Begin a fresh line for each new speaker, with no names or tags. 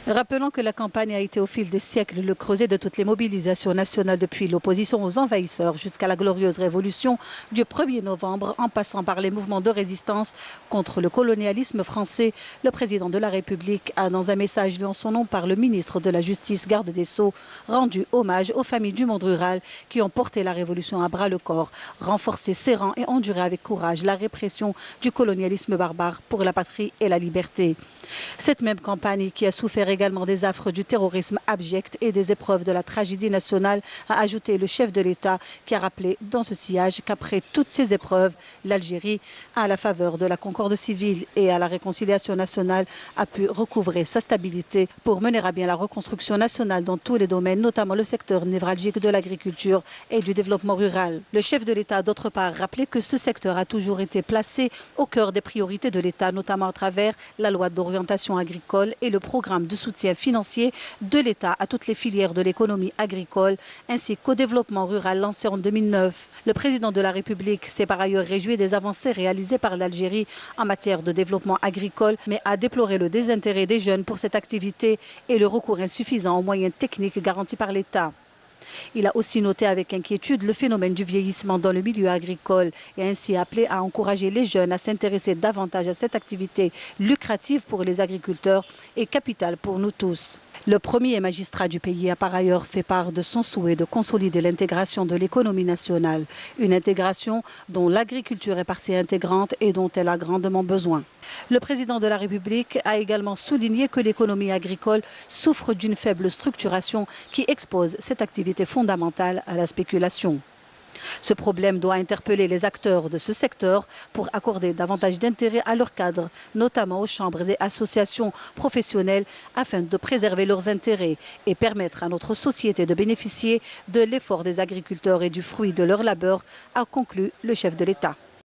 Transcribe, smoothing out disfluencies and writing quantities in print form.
Rappelons que la campagne a été au fil des siècles le creuset de toutes les mobilisations nationales depuis l'opposition aux envahisseurs jusqu'à la glorieuse révolution du 1er novembre en passant par les mouvements de résistance contre le colonialisme français. Le président de la République a, dans un message lu en son nom par le ministre de la Justice, garde des Sceaux, rendu hommage aux familles du monde rural qui ont porté la révolution à bras-le-corps, renforcé ses rangs et enduré avec courage la répression du colonialisme barbare pour la patrie et la liberté. Cette même campagne qui a souffert également des affres du terrorisme abject et des épreuves de la tragédie nationale, a ajouté le chef de l'État qui a rappelé dans ce sillage qu'après toutes ces épreuves, l'Algérie, à la faveur de la concorde civile et à la réconciliation nationale, a pu recouvrer sa stabilité pour mener à bien la reconstruction nationale dans tous les domaines, notamment le secteur névralgique de l'agriculture et du développement rural. Le chef de l'État a d'autre part rappelé que ce secteur a toujours été placé au cœur des priorités de l'État, notamment à travers la loi d'orientation agricole et le programme de soutien financier de l'État à toutes les filières de l'économie agricole ainsi qu'au développement rural lancé en 2009. Le président de la République s'est par ailleurs réjoui des avancées réalisées par l'Algérie en matière de développement agricole, mais a déploré le désintérêt des jeunes pour cette activité et le recours insuffisant aux moyens techniques garantis par l'État. Il a aussi noté avec inquiétude le phénomène du vieillissement dans le milieu agricole et a ainsi appelé à encourager les jeunes à s'intéresser davantage à cette activité lucrative pour les agriculteurs et capitale pour nous tous. Le premier magistrat du pays a par ailleurs fait part de son souhait de consolider l'intégration de l'économie nationale, une intégration dont l'agriculture est partie intégrante et dont elle a grandement besoin. Le président de la République a également souligné que l'économie agricole souffre d'une faible structuration qui expose cette activité fondamentale à la spéculation. Ce problème doit interpeller les acteurs de ce secteur pour accorder davantage d'intérêt à leurs cadres, notamment aux chambres et associations professionnelles, afin de préserver leurs intérêts et permettre à notre société de bénéficier de l'effort des agriculteurs et du fruit de leur labeur, a conclu le chef de l'État.